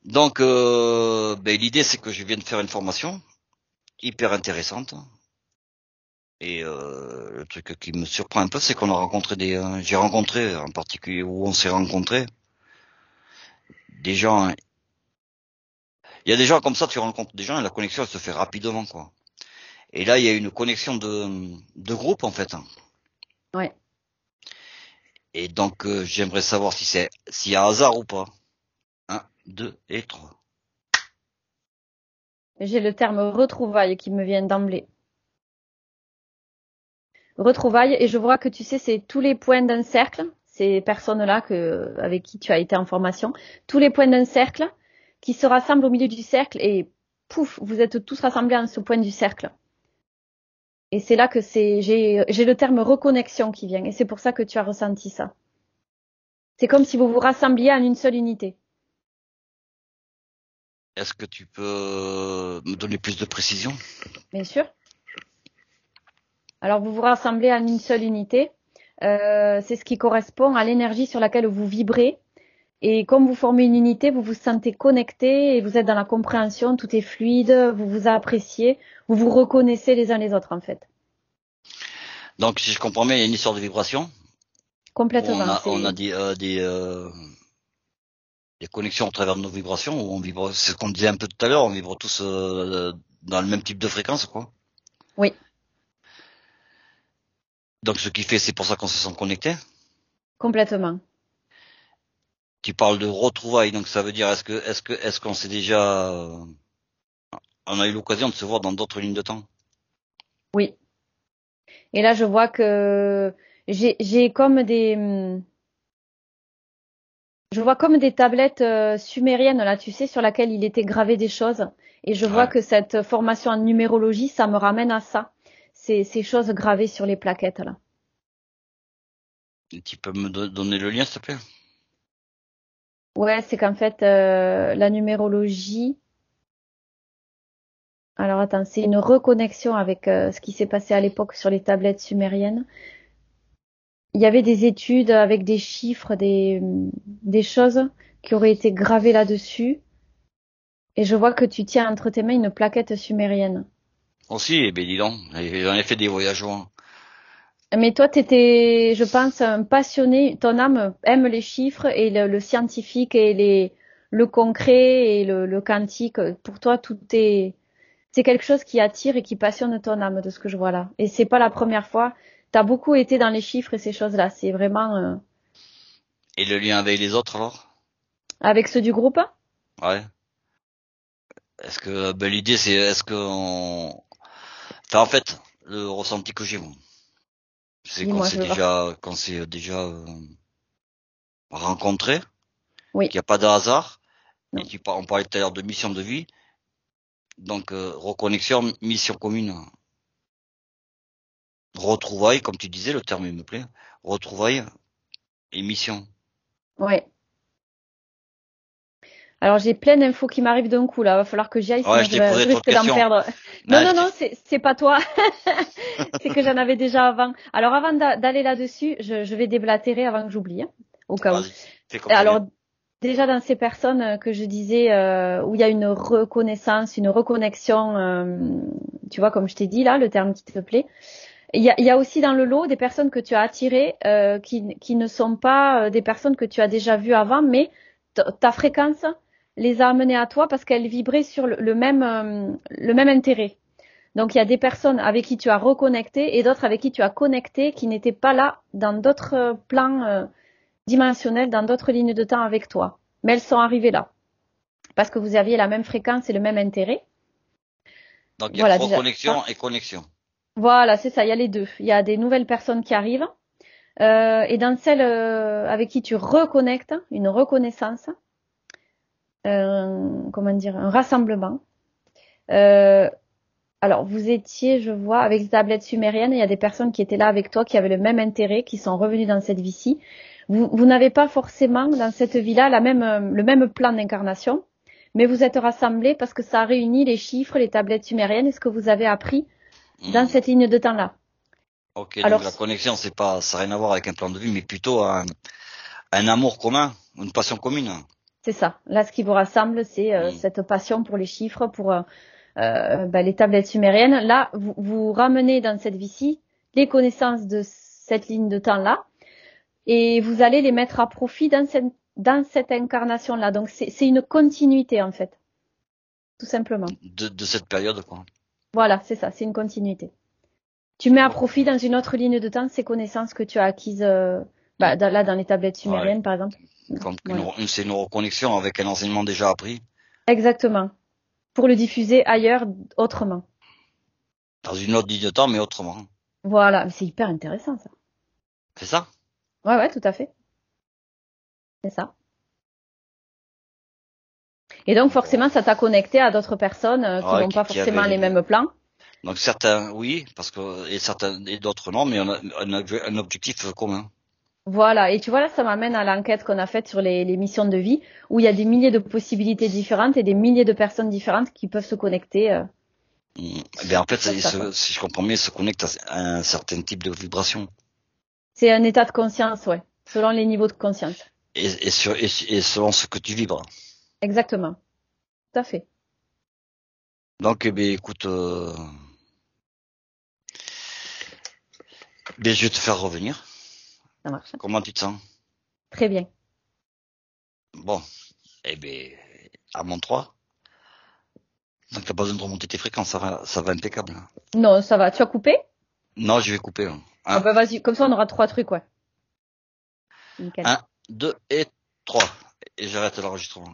Donc, l'idée c'est que je viens de faire une formation hyper intéressante. Et le truc qui me surprend un peu, c'est qu'on a rencontré j'ai rencontré en particulier où on s'est rencontrés des gens. Il y a des gens comme ça, tu rencontres des gens et la connexion elle se fait rapidement quoi. Et là, il y a une connexion de groupe en fait. Ouais. Et donc, j'aimerais savoir s'il y a hasard ou pas. Un, deux et trois. J'ai le terme retrouvailles qui me vient d'emblée. Retrouvailles, et je vois que tu sais, c'est tous les points d'un cercle, ces personnes-là avec qui tu as été en formation, tous les points d'un cercle qui se rassemblent au milieu du cercle et pouf, vous êtes tous rassemblés en ce point du cercle. Et c'est là que j'ai le terme reconnexion qui vient, et c'est pour ça que tu as ressenti ça. C'est comme si vous vous rassembliez en une seule unité. Est-ce que tu peux me donner plus de précision? Bien sûr. Alors vous vous rassemblez en une seule unité. C'est ce qui correspond à l'énergie sur laquelle vous vibrez. Et comme vous formez une unité, vous vous sentez connecté et vous êtes dans la compréhension, tout est fluide, vous vous appréciez, vous vous reconnaissez les uns les autres en fait. Donc, si je comprends bien, il y a une histoire de vibration où Complètement. on a des connexions au travers de nos vibrations où on vibre. C'est ce qu'on disait un peu tout à l'heure. On vibre tous dans le même type de fréquence, quoi. Oui, Donc, ce qui fait, c'est pour ça qu'on se sent connecté. complètement. Tu parles de retrouvailles, donc ça veut dire est-ce qu'on s'est déjà, on a eu l'occasion de se voir dans d'autres lignes de temps. Oui. Et là, je vois que j'ai comme je vois comme des tablettes sumériennes là, tu sais, sur laquelle il était gravé des choses. Et je vois Ouais. que cette formation en numérologie, ça me ramène à ça. Ces choses gravées sur les plaquettes là. Et tu peux me donner le lien, s'il te plaît? Ouais, c'est qu'en fait, la numérologie. Alors attends, c'est une reconnexion avec ce qui s'est passé à l'époque sur les tablettes sumériennes. Il y avait des études avec des chiffres, des choses qui auraient été gravées là-dessus. Et je vois que tu tiens entre tes mains une plaquette sumérienne. Aussi, eh ben dis donc, j'en ai fait des voyages loin. Mais toi, t'étais, je pense, un passionné. Ton âme aime les chiffres et le scientifique et le concret et le quantique. Pour toi, c'est quelque chose qui attire et qui passionne ton âme de ce que je vois là. Et c'est pas la première fois. T'as beaucoup été dans les chiffres et ces choses-là. C'est vraiment Et le lien avec les autres alors? avec ceux du groupe. Ouais. Est-ce que l'idée c'est est-ce que enfin en fait le ressenti que j'ai moi, c'est Dis-moi, je veux voir. qu'on s'est déjà rencontrés, Oui, qu'il n'y a pas de hasard. Et non, on parlait tout à l'heure de mission de vie, donc reconnexion, mission commune, retrouvailles comme tu disais, le terme il me plaît, retrouvailles et mission. ouais. Alors j'ai plein d'infos qui m'arrivent d'un coup là. Va falloir que j'y aille, Ouais, sinon je t'ai posé je trop de risque d'en questions. perdre. Non, Ouais, non, non, c'est pas toi. C'est que j'en avais déjà avant. Alors avant d'aller là-dessus, je vais déblatérer avant que j'oublie, hein, au cas où. vas-y, fais comme ça vient. Alors déjà dans ces personnes que je disais où il y a une reconnaissance, une reconnexion, tu vois comme je t'ai dit là, le terme qui te plaît. Il y a aussi dans le lot des personnes que tu as attirées qui ne sont pas des personnes que tu as déjà vues avant, mais ta fréquence les a amenées à toi parce qu'elles vibraient sur le même intérêt. Donc il y a des personnes avec qui tu as reconnecté et d'autres avec qui tu as connecté qui n'étaient pas là dans d'autres plans dimensionnels, dans d'autres lignes de temps avec toi. Mais elles sont arrivées là parce que vous aviez la même fréquence et le même intérêt. Donc il y a Voilà déjà. reconnexion et connexion. Voilà, c'est ça, il y a les deux. Il y a des nouvelles personnes qui arrivent. Et dans celle avec qui tu reconnectes, une reconnaissance, comment dire, un rassemblement. Euh, alors, vous étiez, je vois, avec les tablettes sumériennes, il y a des personnes qui étaient là avec toi, qui avaient le même intérêt, qui sont revenues dans cette vie-ci. Vous n'avez pas forcément dans cette vie-là le même plan d'incarnation, mais vous êtes rassemblés parce que ça réunit les chiffres, les tablettes sumériennes et ce que vous avez appris dans Hmm. cette ligne de temps-là. Ok, donc Alors, la connexion c'est pas, ça n'a rien à voir avec un plan de vie, mais plutôt un amour commun, une passion commune. C'est ça. Là, ce qui vous rassemble, c'est cette passion pour les chiffres, pour les tablettes sumériennes. Là, vous ramenez dans cette vie-ci les connaissances de cette ligne de temps-là et vous allez les mettre à profit dans cette incarnation-là. Donc, c'est une continuité, en fait. Tout simplement. De cette période, quoi. Voilà, c'est ça, c'est une continuité. Tu mets à profit dans une autre ligne de temps ces connaissances que tu as acquises dans les tablettes sumériennes, par exemple. Comme Voilà. c'est une reconnexion avec un enseignement déjà appris. Exactement. Pour le diffuser ailleurs, autrement. Dans une autre ligne de temps, mais autrement. Voilà, mais c'est hyper intéressant, ça. C'est ça? Ouais, tout à fait. C'est ça. Et donc, forcément, ça t'a connecté à d'autres personnes qui n'ont pas forcément les mêmes plans. Donc, certains, oui, et d'autres non, mais on a un objectif commun. Voilà. Et tu vois, là, ça m'amène à l'enquête qu'on a faite sur les missions de vie, où il y a des milliers de possibilités différentes et des milliers de personnes différentes qui peuvent se connecter. En fait, si je comprends bien, ils se connectent à un certain type de vibration. C'est un état de conscience, ouais, selon les niveaux de conscience. Et selon ce que tu vibres. Exactement. Tout à fait. Donc, écoute, je vais te faire revenir. Ça marche. Comment tu te sens? Très bien. Bon, à mon 3. Donc, t'as pas besoin de remonter tes fréquences, ça va impeccable. Non, ça va. Tu as coupé? Non, je vais couper. Hein. Ah bah vas-y, comme ça on aura 3 trucs, ouais. Nickel. 1, 2 et 3. Et j'arrête l'enregistrement.